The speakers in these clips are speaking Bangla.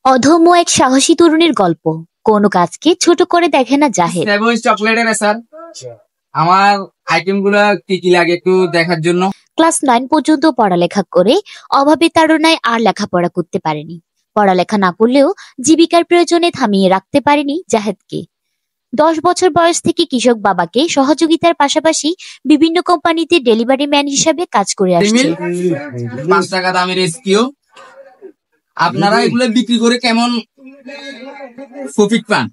অধম্য এক সাহসী তরুণীর গল্প। কোনো কাজকে ছোট করে দেখে না জাহেদ। চকলেটের স্যার, আমার আইটেম গুলা কি কি লাগে একটু দেখার জন্য। ক্লাস 9 পর্যন্ত পড়ালেখা করে অভাবে তাড়নায় আর লেখাপড়া করতে পারেনি। পড়ালেখা না করলেও জীবিকার প্রয়োজনে থামিয়ে রাখতে পারেনি জাহেদকে। 10 বছর বয়স থেকে কৃষক বাবাকে সহযোগিতার পাশাপাশি বিভিন্ন কোম্পানিতে ডেলিভারি ম্যান হিসেবে কাজ করে আসছে। 5 টাকা দামের এসকিউ, আপনারা এগুলো বিক্রি করে কেমন প্রফিট পান?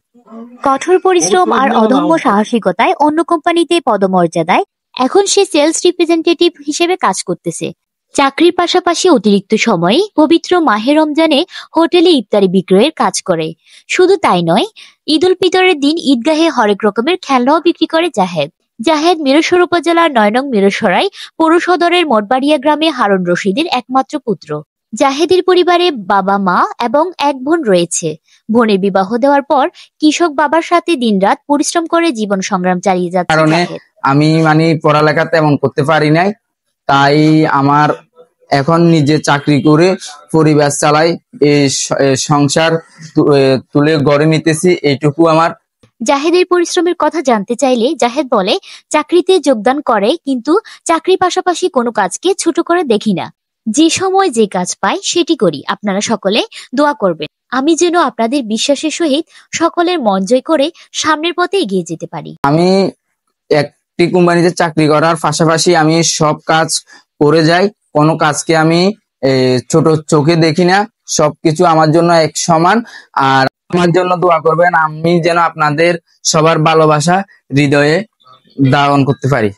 কঠোর পরিশ্রম আর অদম্য সাহসিকতায় অন্য কোম্পানিতে পদমর্যাদায় এখন সে সেলস রিপ্রেজেন্টেটিভ হিসেবে কাজ করতেছে। চাকরির পাশাপাশি অতিরিক্ত সময়ে পবিত্র মাহে রমজানে হোটেলে ইফতারি বিক্রয়ের কাজ করে। শুধু তাই নয়, ঈদ উল ফিতরের দিন ঈদগাহে হরেক রকমের খেলনাও বিক্রি করে জাহেদ। জাহেদ মিরসরাই উপজেলার 9 নং মিরসরাই পৌর সদরের মঠবাড়িয়া গ্রামে হারুন রশিদের একমাত্র পুত্র। জাহেদের পরিবারে বাবা, মা এবং এক বোন রয়েছে। বোনের বিবাহ দেওয়ার পর কৃষক বাবার সাথে দিনরাত পরিশ্রম করে জীবন সংগ্রাম চালিয়ে যাচ্ছে জাহেদ। আমি পড়ালেখা তেমন করতে পারি নাই, তাই আমার এখন নিজে চাকরি করে পরিবার চালাই, এই সংসার তুলে গড়ে নিতেছি, এইটুকু আমার। জাহেদের পরিশ্রমের কথা জানতে চাইলে জাহেদ বলে, চাকরিতে যোগদান করে কিন্তু চাকরির পাশাপাশি কোনো কাজকে ছোট করে দেখি না। যে সময় যে কাজ পাই সেটি করি। আপনারা সকলে দোয়া করবেন আমি যেন আপনাদের বিশ্বাসের সহিত সকলের মন জয় করে সামনের পথে এগিয়ে যেতে পারি। আমি একটি কোম্পানিতে চাকরি করার পাশাপাশি আমি সব কাজ করে যাই, কোনো কাজকে আমি ছোট চোখে দেখি না, সবকিছু আমার জন্য এক সমান। আর আমার জন্য দোয়া করবেন, আমি যেন আপনাদের সবার ভালোবাসা হৃদয়ে ধারণ করতে পারি।